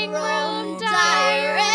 Dressing Room Diaries!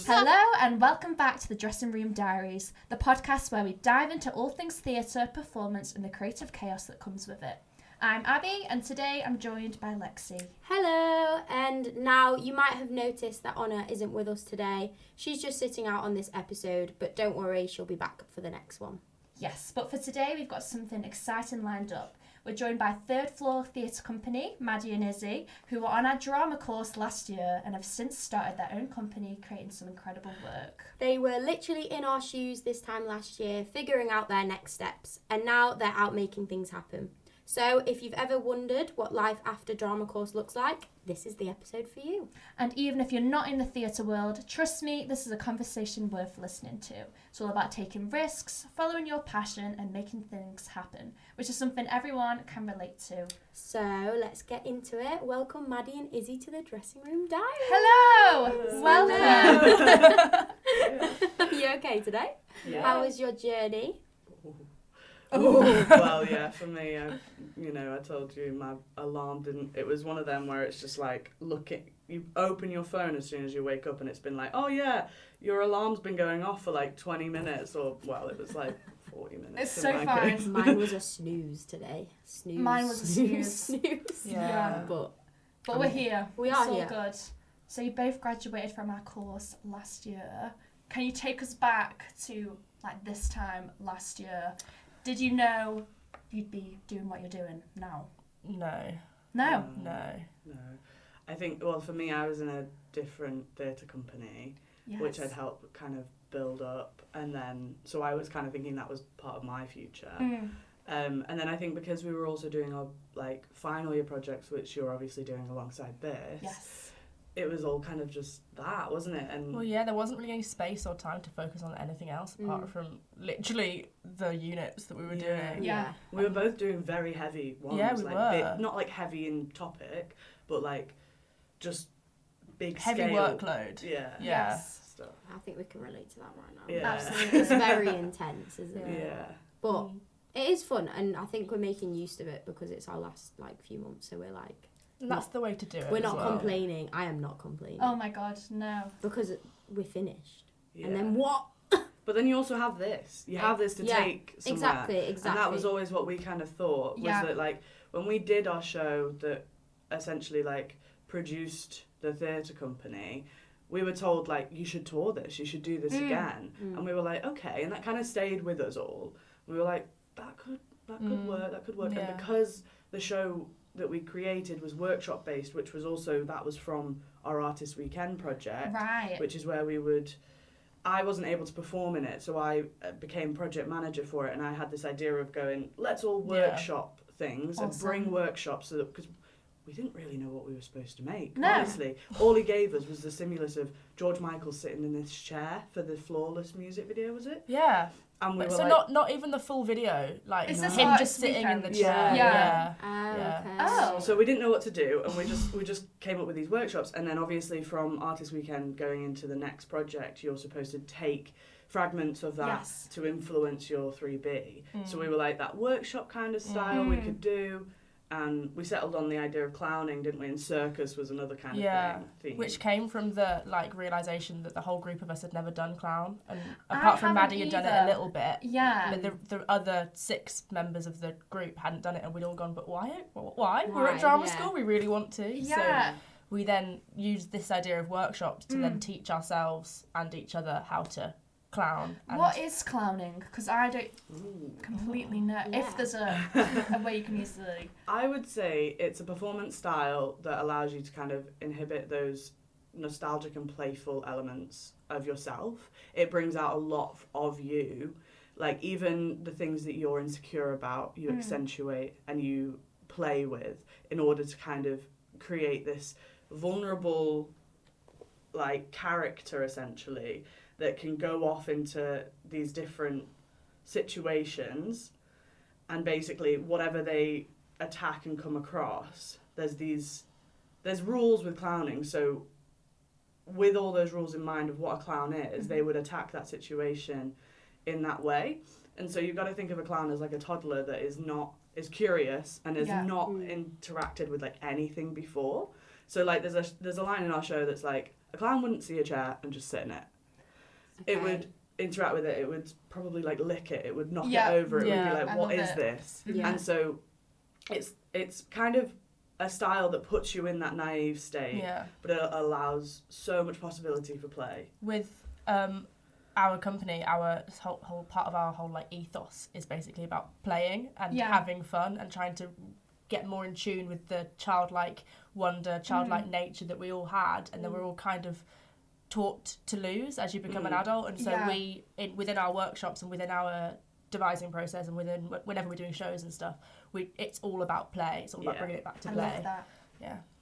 Hello and welcome back to the Dressing Room Diaries, the podcast where we dive into all things theatre, performance and the creative chaos that comes with it. I'm Abby and today I'm joined by Lexi. Hello, and now you might have noticed that Honor isn't with us today. She's just sitting out on this episode, but don't worry, she'll be back for the next one. Yes, but for today we've got something exciting lined up. We're joined by Third Floor Theatre Company, Maddie and Izzy, who were on our drama course last year and have since started their own company creating some incredible work. They were literally in our shoes this time last year, figuring out their next steps, and now they're out making things happen. So if you've ever wondered what life after drama course looks like, this is the episode for you. And even if you're not in the theatre world, trust me, this is a conversation worth listening to. It's all about taking risks, following your passion and making things happen, which is something everyone can relate to. So let's get into it. Welcome Maddie and Izzy to the Dressing Room Diaries. Hello! Welcome! Are you okay today? Yeah. How was your journey? Oh, well, yeah, for me, I told you my alarm didn't, it was one of them where it's just like, you open your phone as soon as you wake up and it's been like, oh yeah, your alarm's been going off for like 20 minutes or, well, it was like 40 minutes. It's so fine. Mine was a snooze today. Snooze. Mine was a snooze. Snooze. Yeah. But we're here. We It's are all here. good. So you both graduated from our course last year. Can you take us back to like this time last year? Did you know you'd be doing what you're doing now? No. No. No. I think, well, for me, I was in a different theatre company, Yes. which I'd helped kind of build up, and then, so I was kind of thinking that was part of my future. Mm. And then I think because we were also doing our like final year projects, which you're obviously doing alongside this, Yes. it was all kind of just that, wasn't it? And Well, yeah, there wasn't really any space or time to focus on anything else apart from literally the units that we were doing. Yeah. we were both doing very heavy ones. Yeah, we like were. not like heavy in topic, but like just big Heavy scale. workload. Yeah. Yeah. Yes. Stuff. I think we can relate to that right now. Yeah. Absolutely. It's very intense, isn't it? Yeah. But it is fun, and I think we're making use of it because it's our last like few months. So we're like, And that's the way to do it. we're as not well. complaining. I am not complaining Oh my God, no. because we're finished. Yeah. And then what? But then you also have this. You have this to Yeah, take somewhere. Exactly. And that was always what we kind of thought, was Yeah. that like when we did our show that essentially like produced the theatre company, we were told like, you should tour this, you should do this again. And we were like, okay, and that kind of stayed with us all. We were like, that could work. Yeah. And because the show that we created was workshop based, which was also, that was from our Artist Weekend project, Right. which is where I wasn't able to perform in it, so I became project manager for it, and I had this idea of going, let's all workshop things and Awesome. bring workshops, so that, because we didn't really know what we were supposed to make, No. honestly. All he gave us was the stimulus of George Michael sitting in this chair for the Flawless music video, was it? Yeah. And we were So like, not even the full video, like Is this him Artist just sitting in the Weekend? chair. Yeah. Yeah. Okay. Oh. so we didn't know what to do, and we just came up with these workshops, and then obviously from Artist Weekend going into the next project, you're supposed to take fragments of that Yes. to influence your 3B. So we were like, that workshop kind of style we could do, and we settled on the idea of clowning, didn't we? And circus was another kind of thing. Which came from the like realization that the whole group of us had never done clown, and I apart from haven't Maddie had done it either. a little bit. Yeah. But the other 6 members of the group hadn't done it, and we'd all gone, but why? Why? We're Why? at drama Yeah. school, we really want to. Yeah. So we then used this idea of workshops to then teach ourselves and each other how to clown. And What is clowning? Because I don't completely know. Yeah. If there's a way you can use the... I would say it's a performance style that allows you to kind of inhibit those nostalgic and playful elements of yourself. It brings out a lot of you. Like, even the things that you're insecure about, you accentuate and you play with in order to kind of create this vulnerable, like, character, essentially, that can go off into these different situations, and basically whatever they attack and come across, there's rules with clowning, so with all those rules in mind of what a clown is, they would attack that situation in that way. And so you've got to think of a clown as like a toddler that is not is curious and has Yeah. not interacted with like anything before. So like there's a line in our show that's like, a clown wouldn't see a chair and just sit in it. It would interact with it. It would probably like lick it. It would knock it over. It would be Yeah. like, I what love is it. this? Yeah. And so it's kind of a style that puts you in that naive state, Yeah. but it allows so much possibility for play. With our company, our whole part of our whole like ethos is basically about playing and having fun and trying to get more in tune with the childlike wonder, childlike nature that we all had, and then we're all kind of taught to lose as you become an adult. And so within our workshops and within our devising process and whenever we're doing shows and stuff, it's all about play. It's all about bringing it back to I play. love that.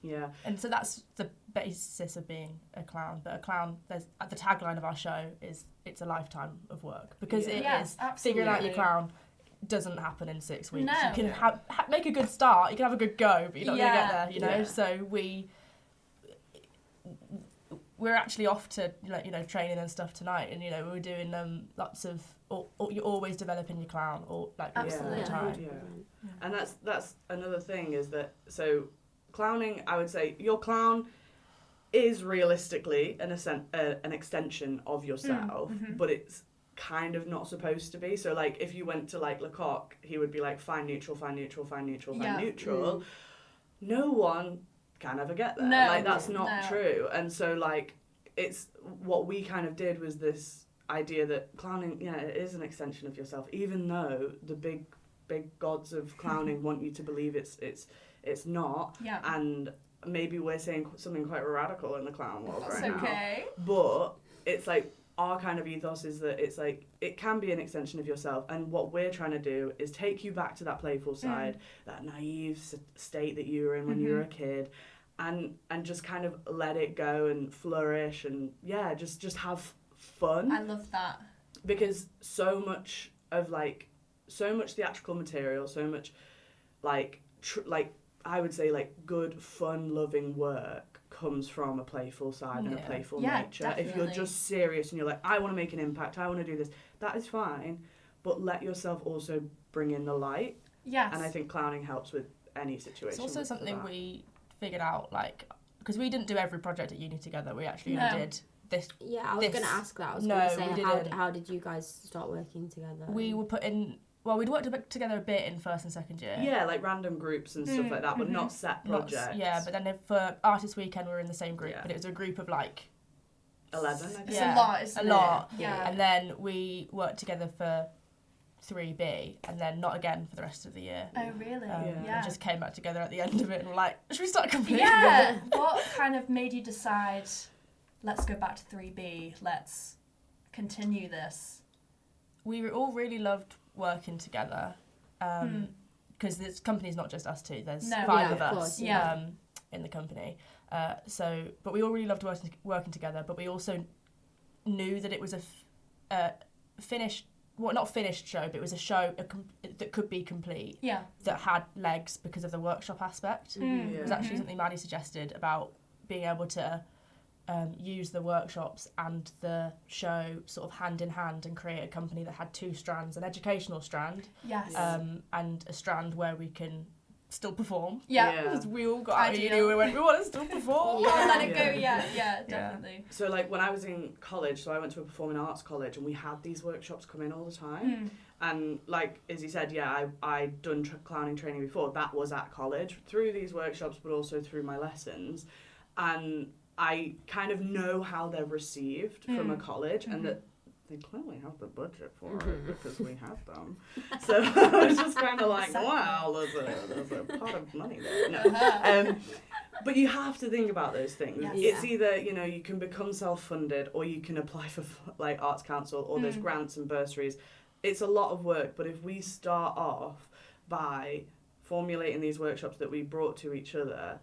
Yeah. And so that's the basis of being a clown. But a clown, the tagline of our show is it's a lifetime of work, because it is figuring out your clown doesn't happen in 6 weeks. No. You can make a good start, you can have a good go, but you're not going to get there, you know. Yeah. So we're actually off to training and stuff tonight, and we're doing lots of you're always developing your clown, or like all Absolutely. the time. Yeah. And that's another thing, is that so clowning, I would say your clown is realistically an extension of yourself, but it's kind of not supposed to be. So like if you went to like Lecoq, he would be like fine neutral, fine neutral, fine neutral, fine neutral. No one can ever get there. Like that's not true. And so like it's what we kind of did was this idea that clowning, it is an extension of yourself, even though the big gods of clowning want you to believe it's not. Yeah. And maybe we're saying something quite radical in the clown world That's right okay. now. But it's like our kind of ethos is that it's like it can be an extension of yourself, and what we're trying to do is take you back to that playful side, that naive state that you were in when you were a kid, and just kind of let it go and flourish, and just have fun. I love that. Because so much theatrical material, so much like I would say like good fun loving work comes from a playful side and a playful nature. Definitely. If you're just serious and you're like, I want to make an impact, I want to do this, that is fine, but let yourself also bring in the light. Yes. And I think clowning helps with any situation. It's also with something that. we figured out, like, because we didn't do every project at uni together. We actually only did this. Yeah, I was going to ask that. I was No, going to we say, didn't. how did you guys start working together? We were put in. Well, we'd worked together a bit in first and second year. Yeah, like random groups and stuff like that, but not set projects. But then for Artist Weekend we were in the same group, Yeah. but it was a group of like 11, I think. It's a lot, isn't it? A lot. Yeah. And then we worked together for 3B, and then not again for the rest of the year. Oh, really? And just came back together at the end of it and were like, should we start completing? Yeah. What kind of made you decide, let's go back to 3B, let's continue this? We all really loved working together, because this company's not just us two. There's 5 of us course, in the company. But we all really loved working together. But we also knew that it was a finished, well, not finished show, but it was a show that could be complete. Yeah. That had legs because of the workshop aspect. It was actually something Maddie suggested about being able to use the workshops and the show sort of hand in hand and create a company that had 2 strands, an educational strand, Yes. and a strand where we can still perform. Yeah. Because we all got out of uni, we went, we want to still perform. Let it go, yeah, definitely. So like when I was in college, so I went to a performing arts college, and we had these workshops come in all the time. And like Izzy said, I'd done clowning training before. That was at college through these workshops, but also through my lessons. And I kind of know how they're received from a college, and that they clearly have the budget for it because we have them. So I was just kind of like, wow, there's a pot of money there. No. But you have to think about those things. Yes. It's either, you can become self-funded, or you can apply for like Arts Council, or there's grants and bursaries. It's a lot of work, but if we start off by formulating these workshops that we brought to each other,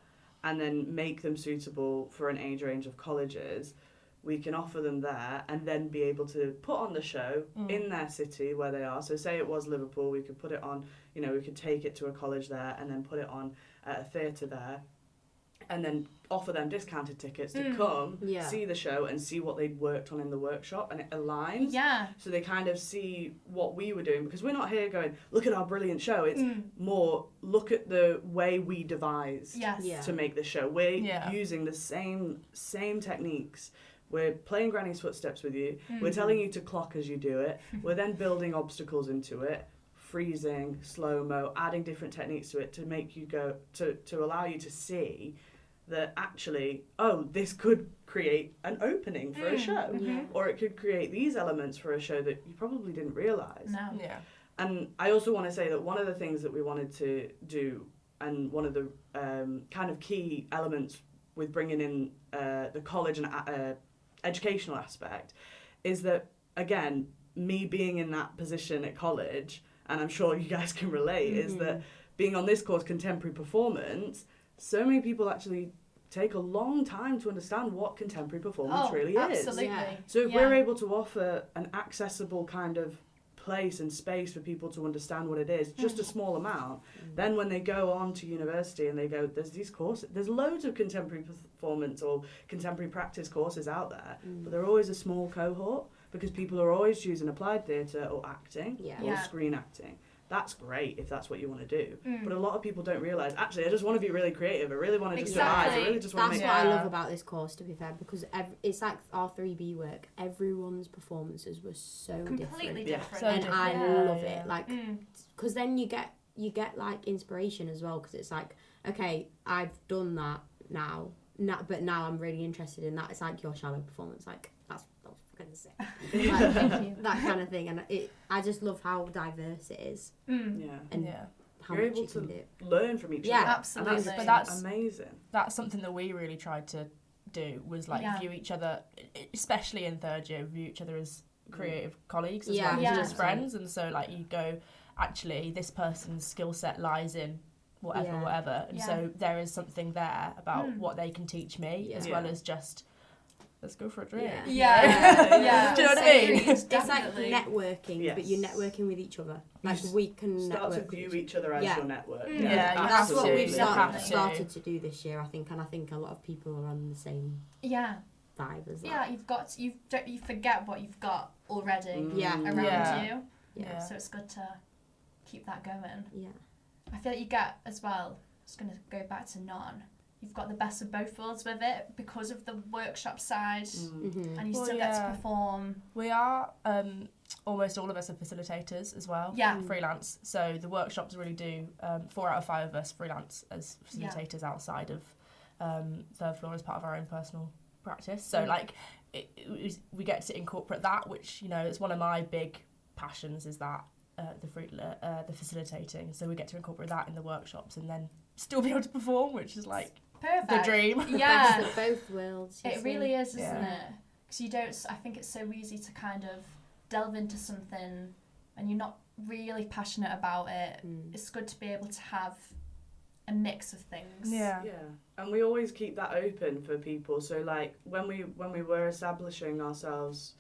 and then make them suitable for an age range of colleges, we can offer them there and then be able to put on the show in their city where they are. So say it was Liverpool, we could put it on, we could take it to a college there and then put it on at a theatre there. and then offer them discounted tickets to come see the show and see what they'd worked on in the workshop, and it aligns. Yeah. So they kind of see what we were doing, because we're not here going, look at our brilliant show. It's more, look at the way we devise to make the show. We're using the same techniques. We're playing Granny's Footsteps with you. We're telling you to clock as you do it. We're then building obstacles into it, freezing, slow-mo, adding different techniques to it to make you go, to allow you to see that actually, oh, this could create an opening for a show. Or it could create these elements for a show that you probably didn't realise. No. Yeah. And I also want to say that one of the things that we wanted to do, and one of the kind of key elements with bringing in the college and educational aspect, is that, again, me being in that position at college, and I'm sure you guys can relate, is that being on this course, Contemporary Performance, so many people actually take a long time to understand what contemporary performance really absolutely. is. So if we're able to offer an accessible kind of place and space for people to understand what it is, just a small amount, then when they go on to university and they go, there's these courses, there's loads of contemporary performance or contemporary practice courses out there, but they're always a small cohort, because people are always choosing applied theatre or acting or screen acting. That's great if that's what you want to do. But a lot of people don't realise, actually, I just want to be really creative. I really want to just devise. I really just want to make... That's what I love about this course, to be fair, because it's like our 3B work. Everyone's performances were so completely different. So and I love it. Like, because then you get like inspiration as well, because it's like, okay, I've done that now, but now I'm really interested in that. It's like your shallow performance. Like, that's fucking sick. Like, thank you. That kind of thing. And I just love how diverse it is. And how you're much able you can to do. learn from each other. Yeah, absolutely. And that's amazing. That's something that we really tried to do, was like view each other, especially in third year, view each other as creative colleagues as well as just friends. And so like you go, actually this person's skill set lies in whatever, and so there is something there about what they can teach me, as well as just let's go for a drink. Do you know what I mean? It's like networking, but you're networking with each other. Like we can start network to view each other as your network. That's what we've started to do this year, I think, and I think a lot of people are on the same vibe as that. Yeah, you forget what you've got already around you. Yeah, so it's good to keep that going. Yeah, I feel like you get as well. Just gonna go back to you've got the best of both worlds with it because of the workshop side, and you still get to perform. We are, almost all of us are facilitators as well, freelance. So the workshops really do, 4 out of 5 of us freelance as facilitators outside of third floor as part of our own personal practice. So like, we get to incorporate that, which, you know, it's one of my big passions, is that the facilitating. So we get to incorporate that in the workshops and then still be able to perform, which is like perfect. The dream. Yeah. Best of both worlds. It really is, isn't it? Because you don't. I think it's so easy to kind of delve into something and you're not really passionate about it. It's good to be able to have a mix of things. Yeah, and we always keep that open for people. So like when we were establishing ourselves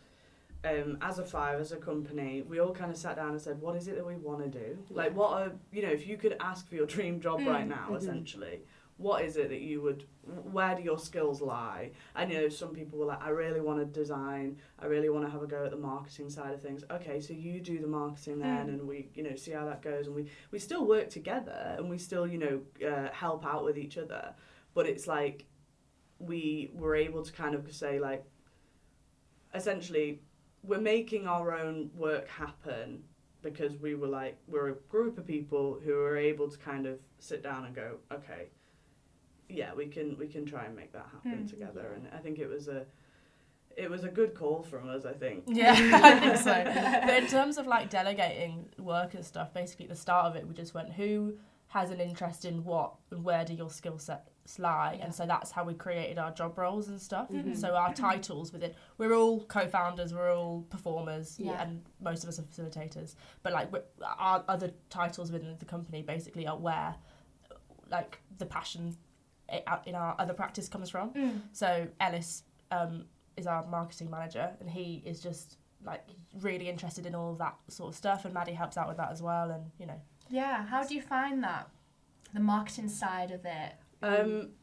as a company, we all kind of sat down and said, what is it that we want to do? Like, what are, you know, if you could ask for your dream job right now, essentially, what is it that you would, where do your skills lie? And, you know, some people were like, I really want to design, I really want to have a go at the marketing side of things. Okay, so you do the marketing then, and we, you know, see how that goes. And we still work together, and we still, you know, help out with each other. But it's like, we were able to kind of say, like, essentially, we're making our own work happen because we're a group of people who are able to kind of sit down and go, okay, yeah, we can try and make that happen together. And I think it was a good call from us, I think. Yeah, I think so. But in terms of like delegating work and stuff, basically at the start of it, we just went, who has an interest in what and where do your skill sets lie? And so that's how we created our job roles and stuff. So our titles within, we're all co-founders, we're all performers, and most of us are facilitators. But like our other titles within the company basically are where like the passion in our other practice comes from. So Ellis is our marketing manager, and he is just like really interested in all of that sort of stuff, and Maddie helps out with that as well, and you know. Yeah, how do you find that? The marketing side of it.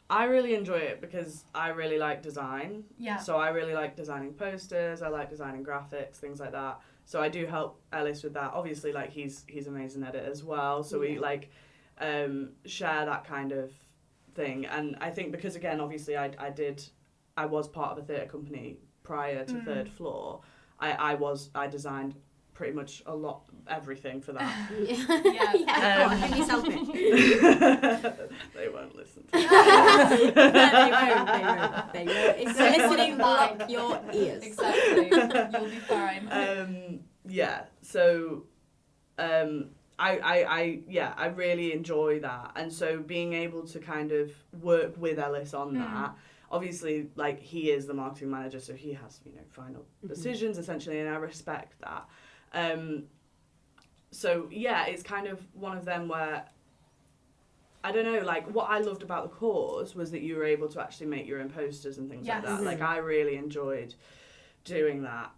I really enjoy it because I really like design. Yeah. So I really like designing posters. I like designing graphics, things like that. So I do help Ellis with that. Obviously, like he's amazing at it as well. So we like share that kind of thing. And I think because again, obviously, I was part of a theatre company prior to Third Floor. I designed pretty much a lot everything for that. Go on, give yourself it. They won't listen to that. They won't. If you're listening, block your ears. Exactly. You'll be fine. Yeah. So, I really enjoy that, and so being able to kind of work with Ellis on that. Obviously, like he is the marketing manager, so he has final decisions essentially, and I respect that. So yeah, it's kind of one of them where I don't know, like what I loved about the course was that you were able to actually make your own posters and things like that. Like I really enjoyed doing that.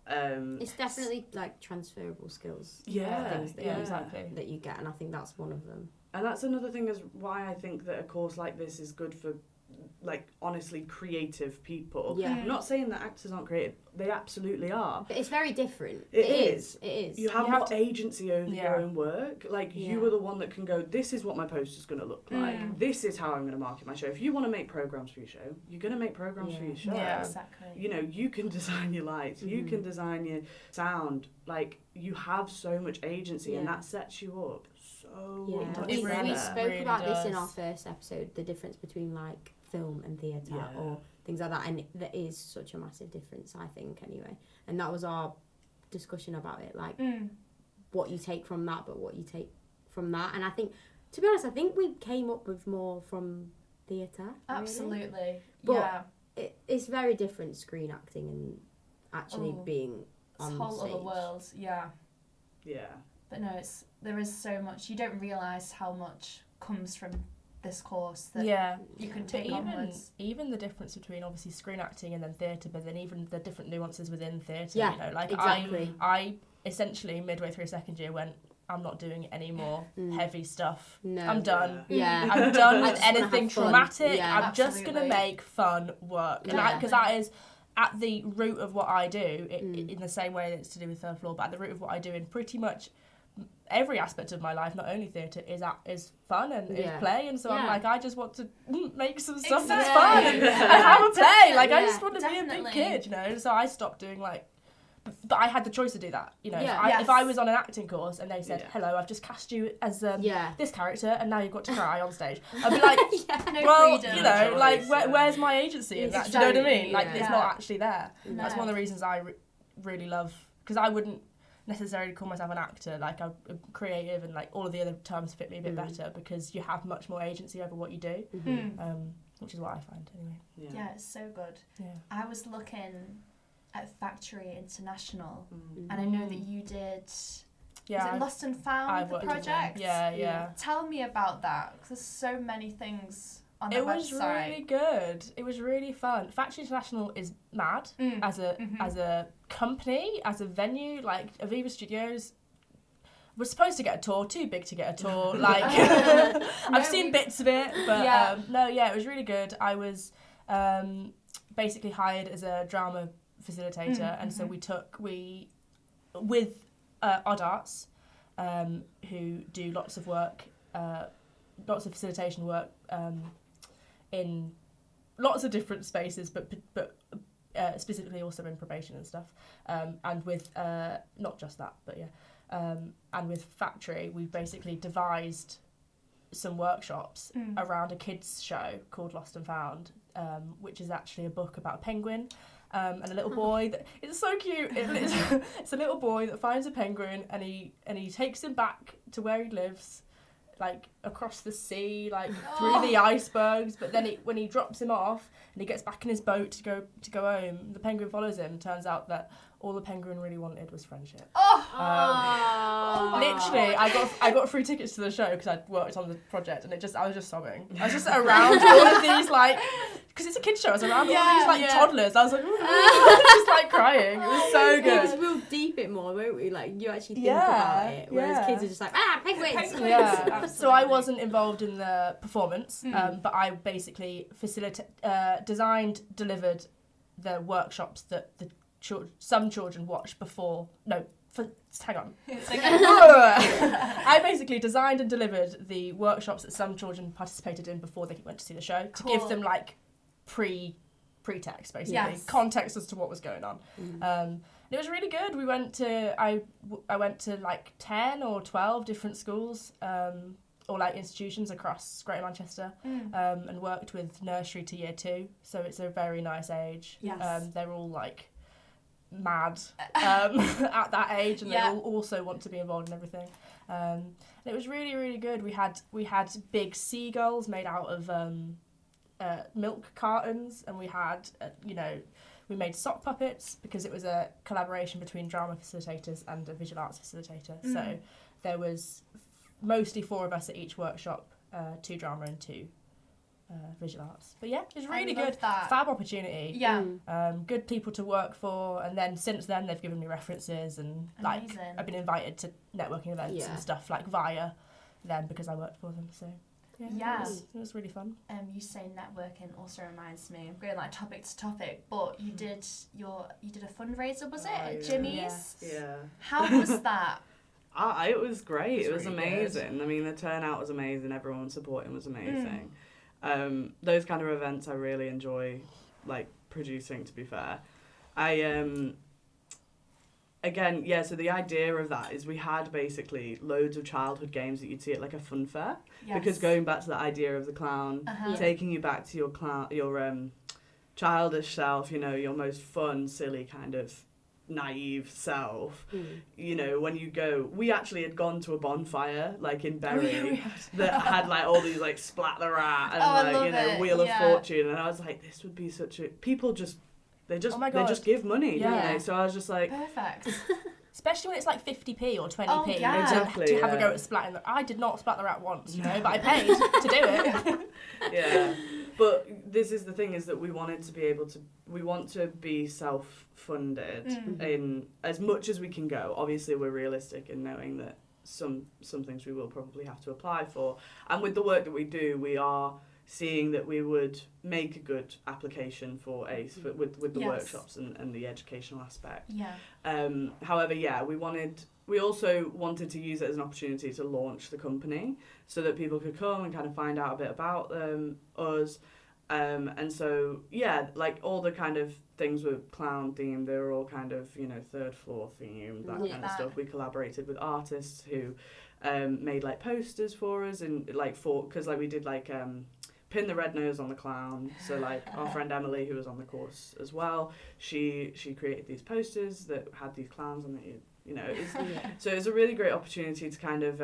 It's definitely like transferable skills. Yeah, things that that you get, and I think that's one of them. And that's another thing is why I think that a course like this is good for like honestly creative people. Yeah. I'm not saying that actors aren't creative. They absolutely are. But it's very different. It is. It is. You have more agency over your own work. Like you are the one that can go, this is what my poster's going to look like. This is how I'm going to market my show. If you want to make programs for your show, you're going to make programs for your show. Yeah, exactly. You can design your lights. You can design your sound. Like you have so much agency and that sets you up so much We better. spoke about this in our first episode, the difference between like film and theatre or things like that, and there is such a massive difference, I think, anyway. And that was our discussion about it, like what you take from that, but what you take from that. And I think, to be honest, I think we came up with more from theatre. Absolutely. But yeah. It's very different screen acting and actually being on this whole stage. other world. Yeah. Yeah. But no, there is so much. You don't realise how much comes from this course that you can take onwards. Even the difference between obviously screen acting and then theatre, but then even the different nuances within theatre. Yeah, like exactly. I essentially midway through second year went, I'm not doing any more heavy stuff. No. I'm done. Yeah. I'm done I with just wanna anything have fun. traumatic. Yeah. I'm just going to make fun work. And because that is at the root of what I do, in the same way that it's to do with Third Floor, but at the root of what I do in pretty much every aspect of my life, not only theatre, is fun and is play. And so I'm like, I just want to make some stuff that's fun and have a play. Like, I just want to be a big kid, So I stopped doing but I had the choice to do that, If I was on an acting course and they said, hello, I've just cast you as this character and now you've got to cry on stage, I'd be like, where's my agency in that? Do you know what I mean? Like, it's not actually there. No. That's one of the reasons I really love, because I wouldn't necessarily call myself an actor, like I'm creative, and like all of the other terms fit me a bit better because you have much more agency over what you do, which is what I find anyway. Yeah, it's so good. Yeah. I was looking at Factory International, and I know that you did. Yeah, was it Lost and Found, the project? Yeah. Tell me about that, because there's so many things on the website. It was really good. It was really fun. Factory International is mad as a company, as a venue. Like Aviva Studios was supposed to get a tour, too big to get a tour. Like I've seen bits of it, but it was really good. I was basically hired as a drama facilitator, and so we with Odd Arts, who do lots of work, lots of facilitation work in lots of different spaces, but specifically also in probation and stuff, and with not just that, but and with Factory, we've basically devised some workshops around a kids show called Lost and Found, which is actually a book about a penguin. And a little boy it's so cute. It's a little boy that finds a penguin and he takes him back to where he lives, like across the sea, like through the icebergs. But then when he drops him off and he gets back in his boat to go home, the penguin follows him. Turns out that all the penguin really wanted was friendship. Literally, I got free tickets to the show because I'd worked on the project, and I was just sobbing. I was just around all of these like because it's a kids show. I was around all Yeah, these like yeah. toddlers. I was like, just like crying. It was so Because good. we'll deep it more, won't we? Like, you actually think Yeah, about it, whereas yeah. kids are just like, penguins! Penguins. Yeah. Absolutely. So I wasn't involved in the performance, but I basically designed, delivered the workshops that the some children watched before. No, hang on. I basically designed and delivered the workshops that some children participated in before they went to see the show to give them like pretext, basically context as to what was going on. It was really good. We went to I went to like 10 or 12 different schools or like institutions across Greater Manchester and worked with nursery to year 2. So it's a very nice age. Yes. They're all like mad at that age, and they all also want to be involved in everything. And it was really, really good. We had big seagulls made out of milk cartons, and we had we made sock puppets because it was a collaboration between drama facilitators and a visual arts facilitator. So there was mostly 4 of us at each workshop, 2 drama and 2 visual arts. But yeah, it was really good. That. Fab opportunity. Yeah. Good people to work for, and then since then they've given me references, and like Amazing. I've been invited to networking events and stuff like via them because I worked for them. So Yeah. it was really fun. You saying networking also reminds me. I'm going like topic to topic, but you did a fundraiser, was it, at Jimmy's? Yeah. How was that? It was great. It was really amazing. I mean, the turnout was amazing. Everyone supporting was amazing. Those kind of events I really enjoy, like, producing, to be fair. So the idea of that is we had basically loads of childhood games that you'd see at like a fun fair. Yes. Because going back to the idea of the clown, taking you back to your childish self, your most fun, silly kind of naive self. When you go, we actually had gone to a bonfire like in Bury that had like all these like Splat the Rat and Wheel of Fortune, and I was like, this would be such a they just give money, don't they? So I was just like, perfect. Especially when it's like 50p or 20p. Oh, yeah. Exactly, to have a go at splatting. I did not splat the rat once, but I paid to do it. Yeah. But this is the thing, is that we want to be self-funded in as much as we can go. Obviously, we're realistic in knowing that some things we will probably have to apply for. And with the work that we do, we are seeing that we would make a good application for ACE with the workshops and the educational aspect. However, we also wanted to use it as an opportunity to launch the company so that people could come and kind of find out a bit about us. And so, like all the kind of things were clown themed, they were all kind of, third floor themed, that kind of stuff. We collaborated with artists who made like posters for us, and because we did like pin the red nose on the clown. So like our friend Emily, who was on the course as well, she created these posters that had these clowns on it. So it was a really great opportunity to kind of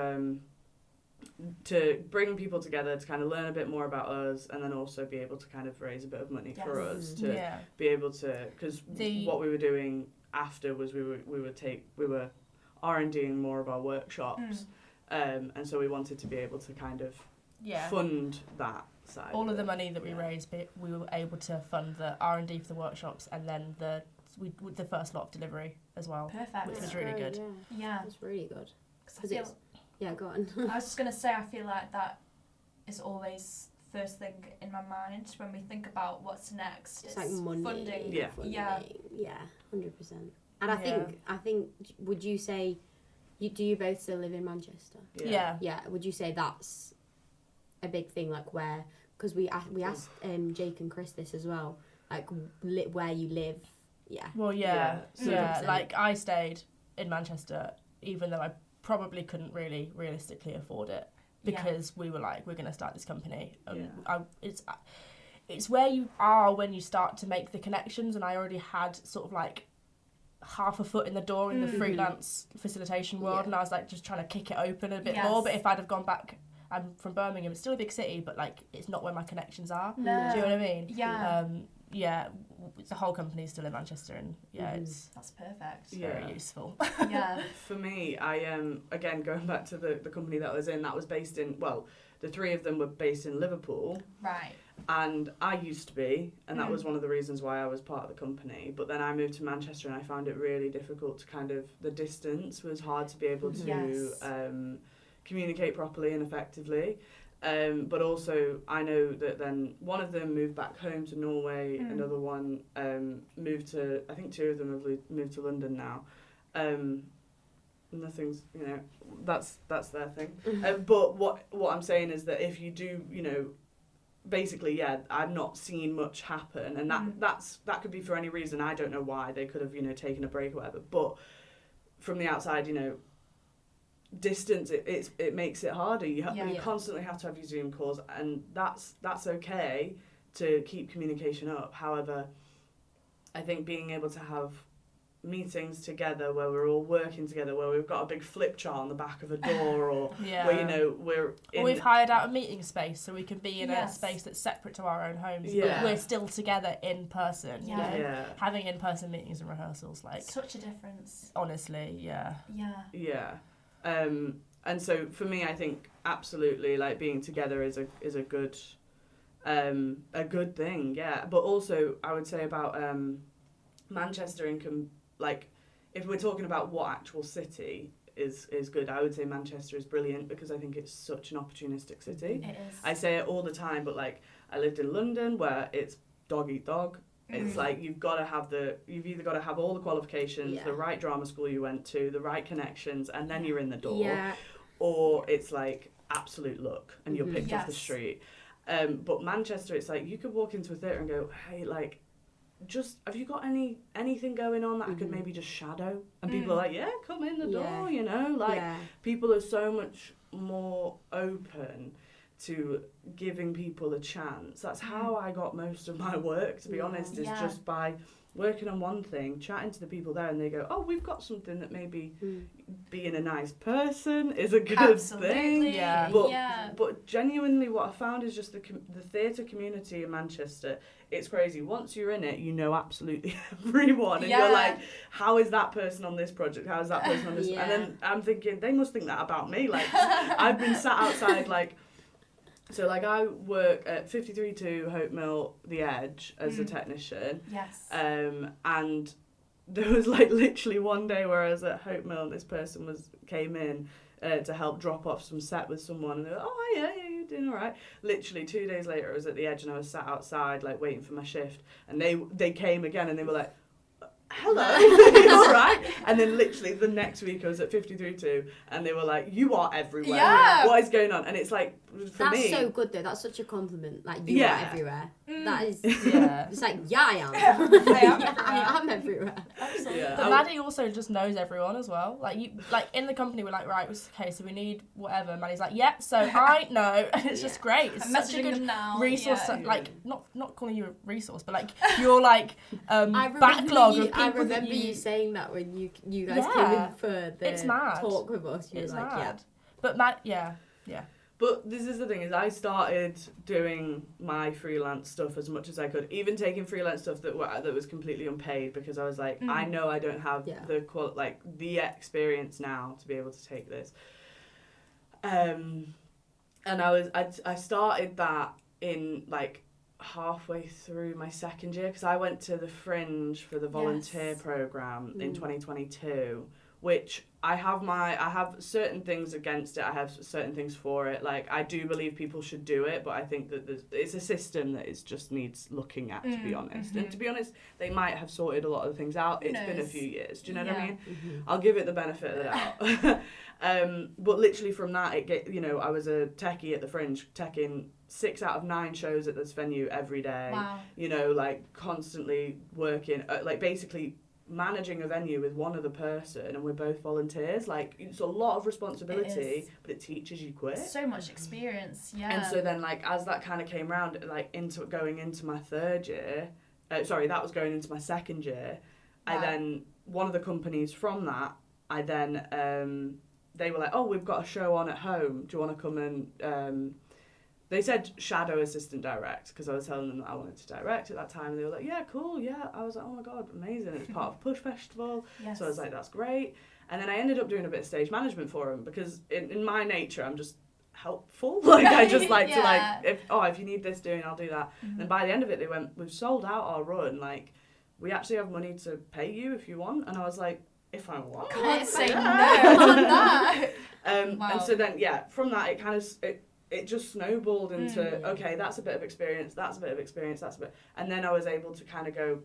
to bring people together to kind of learn a bit more about us, and then also be able to kind of raise a bit of money for us to be able to, because what we were doing after was we were R&Ding more of our workshops, and so we wanted to be able to kind of fund that side. All of the money that we raised, we were able to fund the R&D for the workshops, and then the first lot of delivery as well. Perfect. Which was really good. Yeah. It's really good. Go on. I was just going to say, I feel like that is always first thing in my mind when we think about what's next. It's like money. Funding. Yeah. Yeah, 100%. And I think, would you say, do you both still live in Manchester? Yeah. Yeah, would you say that's a big thing, like where, because we asked Jake and Chris this as well, like where you live. Well, like I stayed in Manchester, even though I probably couldn't really realistically afford it, because we were like, we're going to start this company. It's where you are when you start to make the connections, and I already had sort of like half a foot in the door in the freelance facilitation world, and I was like just trying to kick it open a bit more. But if I'd have gone back, I'm from Birmingham, it's still a big city, but like it's not where my connections are. No. Do you know what I mean? the whole company's still in Manchester, and that's perfect. Very useful. Yeah. For me, I again going back to the company that I was in, that was based in, well, the three of them were based in Liverpool. Right. And I used to be, and that was one of the reasons why I was part of the company. But then I moved to Manchester, and I found it really difficult to kind of, the distance was hard to be able to communicate properly and effectively. But also, I know that then one of them moved back home to Norway, another one moved to, I think two of them have moved to London now. Nothing's, you know, that's their thing. But what I'm saying is that if you do, you know, basically, I've not seen much happen, and that could be for any reason. I don't know why. They could have, you know, taken a break or whatever. But from the outside, you know, distance, it makes it harder. You constantly have to have your Zoom calls, and that's okay to keep communication up. However, I think being able to have meetings together where we're all working together, where we've got a big flip chart on the back of a door, or where, you know, we've hired out a meeting space so we can be in a space that's separate to our own homes, but we're still together in person. You know? Having in-person meetings and rehearsals, like, such a difference, honestly. And so for me, I think absolutely, like, being together is a good thing, but also I would say about Manchester and like, if we're talking about what actual city is good, I would say Manchester is brilliant, because I think it's such an opportunistic city. It is. I say it all the time, but like, I lived in London where it's dog eat dog. It's like, you've either got to have all the qualifications, the right drama school you went to, the right connections, and then you're in the door, or it's like absolute luck and you're picked off the street. But Manchester, it's like, you could walk into a theatre and go, hey, like, just, have you got anything going on that I could maybe just shadow? And people are like, yeah, come in the door, you know, like, people are so much more open to giving people a chance. That's how I got most of my work, to be honest, is just by working on one thing, chatting to the people there, and they go, oh, we've got something that maybe being a nice person is a good thing. But genuinely, what I found is just the theatre community in Manchester, it's crazy. Once you're in it, you know absolutely everyone, and you're like, how is that person on this project? How is that person on this? And then I'm thinking, they must think that about me. Like, I've been sat outside, like, so, like, I work at 53-2 Hope Mill, The Edge, as a technician. Yes. And there was, like, literally one day where I was at Hope Mill, and this person came in to help drop off some set with someone, and they were, oh, yeah, you're doing all right. Literally 2 days later, I was at The Edge, and I was sat outside, like, waiting for my shift, and they came again, and they were like, hello, all right? And then literally the next week I was at 53-2, and they were like, you are everywhere. Yeah. What is going on? And it's like, for me... That's so good, though. That's such a compliment. Like, you are everywhere. That is... Yeah. It's like, I am. I'm everywhere. Absolutely. Yeah. But Maddie also just knows everyone as well. Like, in the company, we're like, right, okay, so we need whatever. Maddie's like, yeah, so I know. And it's just great. It's I'm such a messaging good them now. resource. Like, not calling you a resource, but like, your like backlog of people. I remember you saying that when you guys came in for the talk with us. You were like, mad. But Matt, yeah. But this is the thing, is I started doing my freelance stuff as much as I could, even taking freelance stuff that was completely unpaid, because I was like, I know I don't have the experience now to be able to take this. And I started that in like halfway through my second year, because I went to the Fringe for the volunteer program in 2022, which I have certain things against it, I have certain things for it. Like, I do believe people should do it, but I think that it's a system that just needs looking at, to be honest. And to be honest, they might have sorted a lot of the things out. It's been a few years. Do you know what I mean? I'll give it the benefit of the doubt. But literally from that, I was a techie at the Fringe, teching 6 out of 9 shows at this venue every day. Wow. You know, like, constantly working, like, basically managing a venue with one other person, and we're both volunteers. Like, it's a lot of responsibility, but it teaches you quick. So much experience, And so then, like, as that kind of came round, like, going into my third year, that was going into my second year, I then, one of the companies from that, they were like, oh, we've got a show on at home, do you want to come and they said shadow assistant direct, because I was telling them that I wanted to direct at that time, and they were like, yeah, cool, yeah. I was like, oh my god, amazing. It's part of Push Festival. Yes. So I was like, that's great. And then I ended up doing a bit of stage management for them, because in my nature, I'm just helpful. Like, I just like to, like, if you need this doing, I'll do that. And by the end of it, they went, we've sold out our run. Like, we actually have money to pay you if you want. And I was like, if I want. Can't say no on that. Wow. And so then, yeah, from that, it kind of, it just snowballed into, okay, that's a bit of experience, that's a bit of experience, that's a bit. And then I was able to kind of go,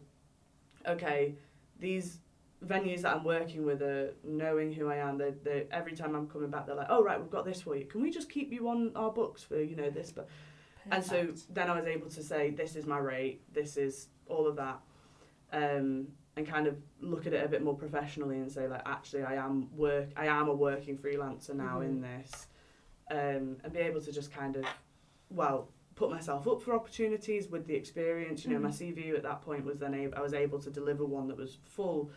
okay, these venues that I'm working with are knowing who I am. They every time I'm coming back, they're like, oh, right, we've got this for you. Can we just keep you on our books for, you know, this? But and so then I was able to say, this is my rate, this is all of that. And kind of look at it a bit more professionally and say, like, actually, I am a working freelancer now in this. And be able to just kind of, well, put myself up for opportunities with the experience. You know, my CV at that point was then I was able to deliver one that was full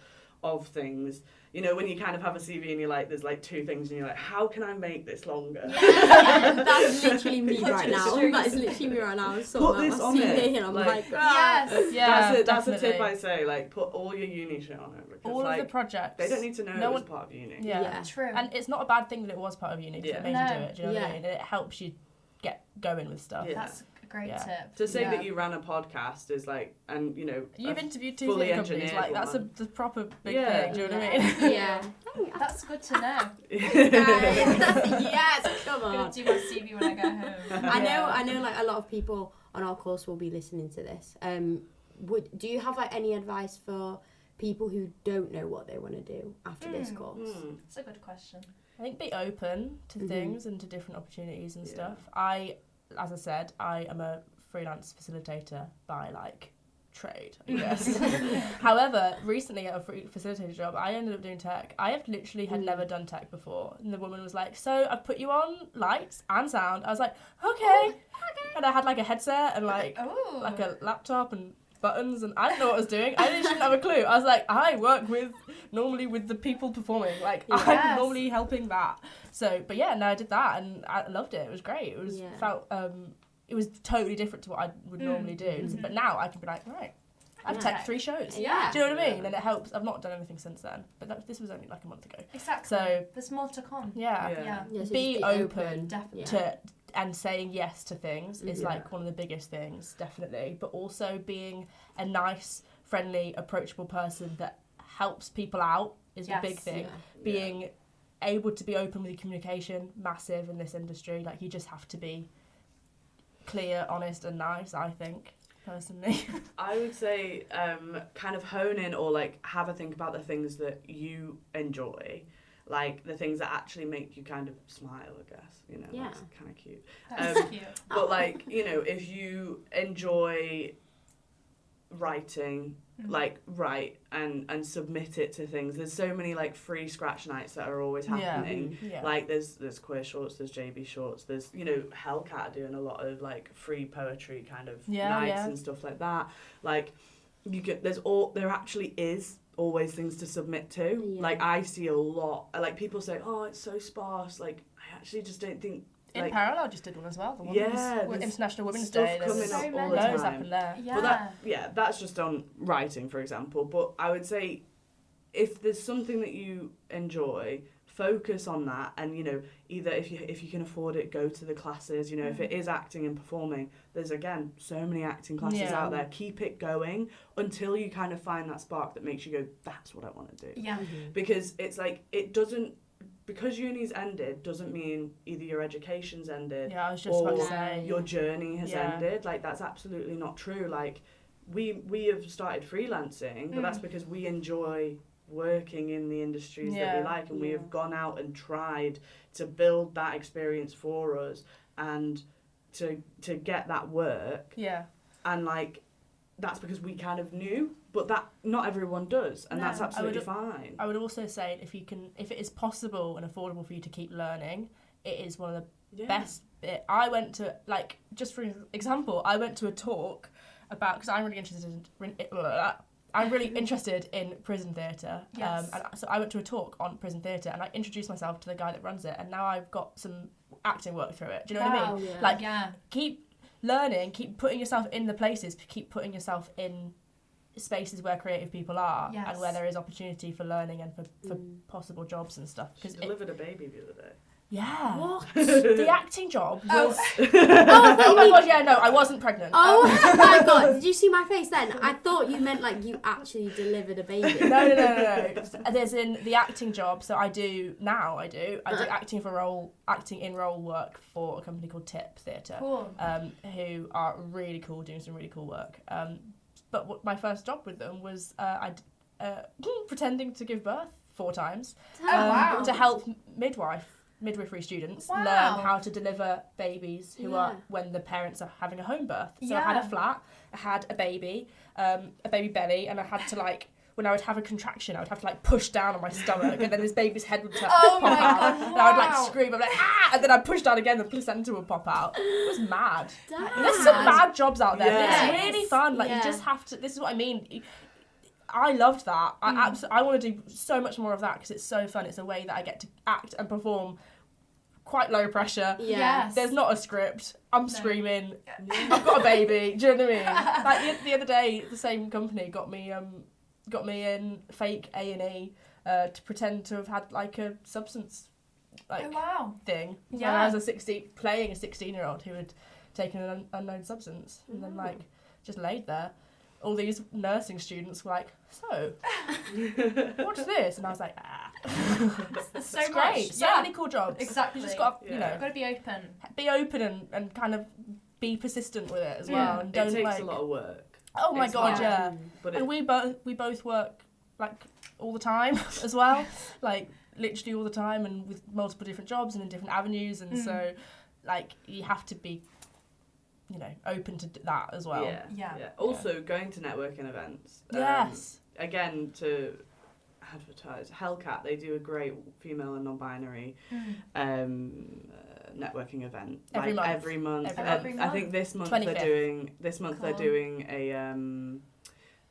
of things. You know, when you kind of have a CV and you're like, there's like 2 things and you're like, how can I make this longer? Yeah, that's literally me right now. That is literally me right now. I'm put this on it. And I'm like yes, yeah, that's a tip I say. Like, put all your uni shit on it. Because, all like, of the projects. They don't need to know it was part of uni. Yeah, true. And it's not a bad thing that it was part of uni, because it made you do it. Do you know what I mean? It helps you get going with stuff. Yeah. That's a great tip. To say that you ran a podcast is like, and you know, you've interviewed 2 fully companies, like that's the proper big thing. Do you know what I mean? Yeah. That's good to know. Yes, come I'm on. gonna do my CV when I go home. I know like a lot of people on our course will be listening to this. Do you have like any advice for people who don't know what they want to do after this course? That's a good question. I think be open to things and to different opportunities and stuff. As I said, I am a freelance facilitator by like trade, I guess. However, recently at a free facilitator job, I ended up doing tech. I have literally had never done tech before, and the woman was like, "So I've put you on lights and sound." I was like, "Okay." And I had like a headset and like a laptop and buttons, and I didn't know what I was doing. I didn't have a clue. I was like, I work normally with the people performing. Like, I'm normally helping that. So, but yeah, no, I did that and I loved it. It was great. It was it was totally different to what I would normally do. But now I can be like, right, I've tech 3 shows. Yeah. Do you know what I mean? And it helps. I've not done anything since then, but this was only like a month ago. Exactly. So there's more to come. Yeah, so be open definitely. to and saying yes to things is like one of the biggest things, definitely. But also being a nice, friendly, approachable person that helps people out is a big thing. Being able to be open with your communication, massive in this industry. Like, you just have to be clear, honest and nice, I think, personally. I would say kind of hone in or like have a think about the things that you enjoy. Like the things that actually make you kind of smile, I guess, you know, that's kind of cute. That's cute. But like, you know, if you enjoy writing, like write and submit it to things. There's so many like free scratch nights that are always happening. Like there's Queer Shorts, there's JB Shorts, there's, you know, Hellcat doing a lot of like free poetry kind of nights and stuff like that. Like you get there actually is always things to submit to. Like I see a lot, like people say, oh, it's so sparse. Like I actually just don't think. In Parallel, I just did one as well. The International Women's Day. There's coming up all the time. Happened there. But that's just on writing, for example. But I would say, if there's something that you enjoy, focus on that, and you know, either if you can afford it, go to the classes. You know, if it is acting and performing, there's again so many acting classes out there. Keep it going until you kind of find that spark that makes you go, that's what I want to do. Yeah. Because it's like it doesn't. Because uni's ended doesn't mean either your education's ended or your journey has ended. Like, that's absolutely not true. Like, we have started freelancing, but that's because we enjoy working in the industries that we like, and we have gone out and tried to build that experience for us and to get that work. Yeah. And, like, that's because we kind of knew, but that not everyone does, and that's absolutely fine. I would also say if it is possible and affordable for you to keep learning, it is one of the best bit. I went to, like, just for example, I went to a talk about, because I'm really interested in I'm really interested in prison theatre. Yes. And so I went to a talk on prison theatre and I introduced myself to the guy that runs it, and now I've got some acting work through it. Do you know what I mean? Yeah. Like, Yeah. keep learning, keep putting yourself in the places, keep putting yourself in spaces where creative people are, Yes. and where there is opportunity for learning and for possible jobs and stuff. She delivered a baby the other day. Yeah. What? The acting job was... Oh my god, yeah, no, I wasn't pregnant. Oh my god, did you see my face then? I thought you meant like you actually delivered a baby. No. There's in the acting job, so I do acting in role work for a company called Tip Theatre, Cool. who are really cool, doing some really cool work. But my first job with them was pretending to give birth 4 times wow. to help midwifery students Wow. learn how to deliver babies who Yeah. are when the parents are having a home birth. So I Yeah. had a flat, I had a baby belly, and I had to like, when I would have a contraction, I would have to like push down on my stomach, and then this baby's head would Oh pop my out, God, and I would like wow. scream, I'd be like ah, and then I'd push down again, the placenta would pop out. It was mad. Damn. There's some bad jobs out there, Yeah. but it's really fun. Like Yeah. you just have to. This is what I mean. I loved that. I want to do so much more of that because it's so fun. It's a way that I get to act and perform quite low pressure. Yeah. Yes. There's not a script. I'm screaming. I've got a baby. Do you know what I mean? Like the other day, the same company got me in fake A&E to pretend to have had like a substance Oh wow. thing. Yeah. And I was playing a 16-year-old who had taken an unknown substance and then like just laid there. All these nursing students were like, so, what's this? And I was like, There's so it's much. great. So Yeah. many cool jobs. Exactly. You just got to, Yeah. Got to be open. be open and kind of be persistent with it as well. Yeah. And It don't takes like, a lot of work. oh my It's god, hard. yeah. But And we both work like all the time as well, like literally all the time, and with multiple different jobs and in different avenues, and so like you have to be, you know, open to that as well. Yeah. Also, going to networking events. Yes. Again, to advertise, Hellcat, they do a great female and non-binary networking event. Every month. Every month. Every I think month. this month 25th. they're Cool. doing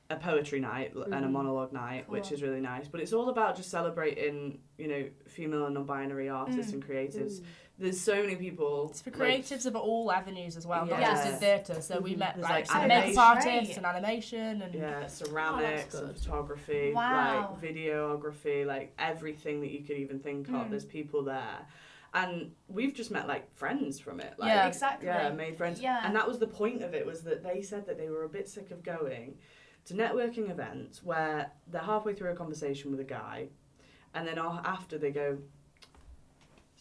a poetry night and a monologue night, which Cool. is really nice. But it's all about just celebrating, you know, female and non-binary artists and creatives. There's so many people. It's for creatives of all avenues as well, not Yeah. just in theatre. So we met There's, like like, makeup animation. artists Great. and animation and Yeah, ceramics, Oh, and that's good. photography, Wow. like videography, like everything that you could even think of. There's people there. And we've just met like friends from it. Like, Yeah. Exactly. Yeah, made friends. Yeah. And that was the point of it, was that they said that they were a bit sick of going to networking events where they're halfway through a conversation with a guy and then after they go,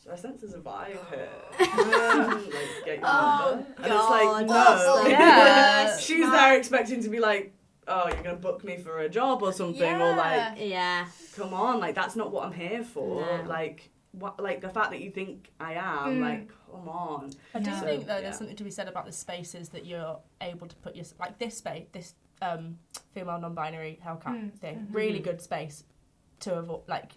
so I sense there's a vibe here. Like, get your number. And it's like, no. Yeah. She's there expecting to be like, oh, you're going to book me for a job or something, or like, Yeah. come on, like, that's not what I'm here for. No. Like, what, like, the fact that you think I am, like, come on. I do Yeah. think though Yeah. there's something to be said about the spaces that you're able to put your, like this space, this female non-binary Hellcat thing, really good space to avoid, like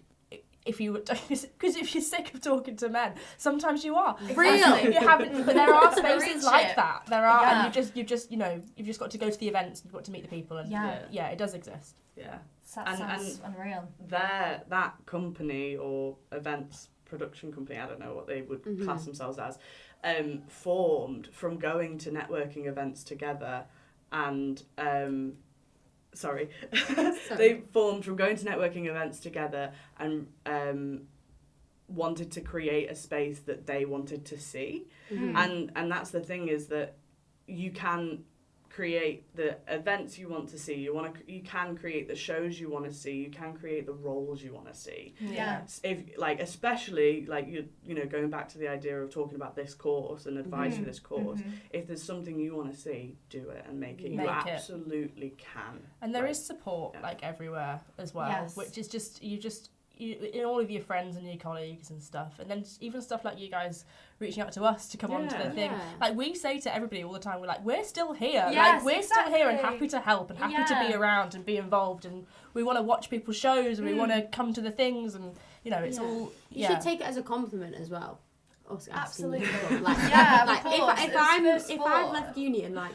if you because if you're sick of talking to men, sometimes you are. Real. You haven't, but there are Reach spaces like it. that. There are, Yeah. and you've just you've just got to go to the events. You've got to meet the people, and Yeah. it does exist. Yeah. That And- sounds unreal. That company or events production company, I don't know what they would class themselves as, formed from going to networking events together, and they formed from going to networking events together and wanted to create a space that they wanted to see. And that's the thing, is that you can create the events you want to see, you can create the shows you want to see, you can create the roles you want to see. Yeah. If like, especially like you know, going back to the idea of talking about this course and advice for this course, if there's something you want to see, do it and make it. Make You it. absolutely can. And there Like, is support like everywhere as well, Yes. which is just you in all of your friends and your colleagues and stuff, and then even stuff like you guys reaching out to us to come onto the thing. Yeah. Like we say to everybody all the time, we're like, we're still here. Yes, like we're still here and exactly. happy to help and happy to be Yeah. around and be involved, and we want to watch people's shows and we want to come to the things, and you know, it's all You should take it as a compliment as well. Us asking you Absolutely. to come. Like, Yeah, of like course. if It's I've sport. left uni and like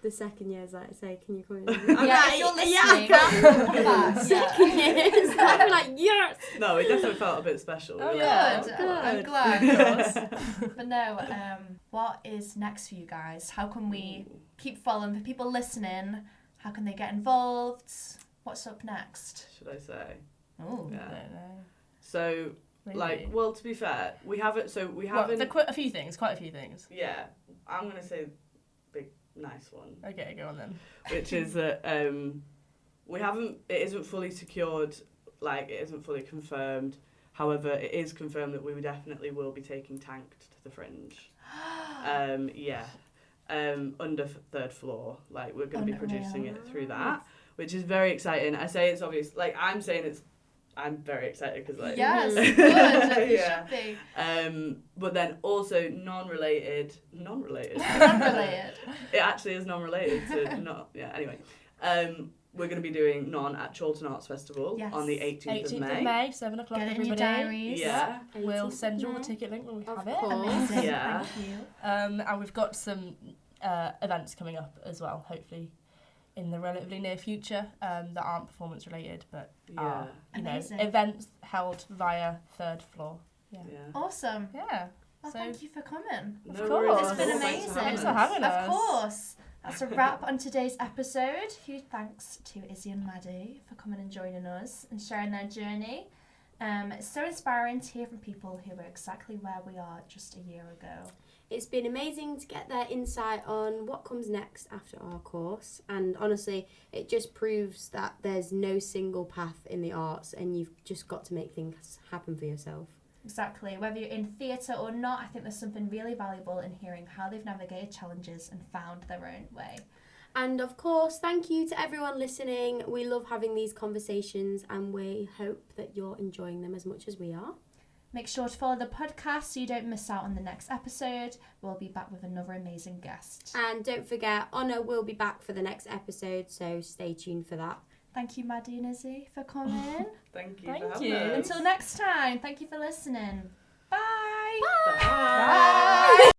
the second years that I say, can you come in? If you're listening, come back. Second years. I'd be like, yes! No, it definitely felt a bit special. Oh, We were yeah. like, Good. I'm good. glad. But no, what is next for you guys? How can we keep following? For people listening, how can they get involved? What's up next? Should I say? Oh, I Yeah. don't know. So, Maybe. like, well, to be fair, we haven't. So we haven't. Quite a few things. Yeah, I'm gonna say big nice one, Okay, go on then. which is that we haven't. It isn't fully secured. Like, it isn't fully confirmed. However, it is confirmed that we definitely will be taking Tanked to the Fringe. Yeah. Under third floor. Like, we're going to be producing it through that, which is very exciting. I say it's obvious. Like, I'm saying it's. I'm very excited because, like. yes, good. You Yeah. should be. But then also non-related. Non-related. Unrelated. It actually is non-related to not. Yeah. Anyway, we're going to be doing Non at Chorlton Arts Festival Yes. on the 18th of May. 18th 7 o'clock, Get it in your everybody. diaries. Yeah. We'll 18th send you all May. the ticket link when we Of have it. course. Amazing. Yeah. Thank you. And we've got some events coming up as well, hopefully in the relatively near future, that aren't performance related, but are, Amazing. events held via third floor. Yeah. Awesome. Yeah. Well, So- thank you for coming. No Of worries course. at It's been all. Thanks amazing. Thanks for us. having us. Of course. That's a wrap on today's episode. Huge thanks to Izzy and Maddie for coming and joining us and sharing their journey. It's so inspiring to hear from people who were exactly where we are just a year ago. It's been amazing to get their insight on what comes next after our course, and honestly it just proves that there's no single path in the arts and you've just got to make things happen for yourself. Exactly. Whether you're in theatre or not, I think there's something really valuable in hearing how they've navigated challenges and found their own way. And of course, thank you to everyone listening. We love having these conversations and we hope that you're enjoying them as much as we are. Make sure to follow the podcast so you don't miss out on the next episode. We'll be back with another amazing guest. And don't forget, Honor will be back for the next episode, so stay tuned for that. Thank you, Maddie and Izzy, for coming. Thank you. Thank for having you. us. Until next time, thank you for listening. Bye. Bye. Bye.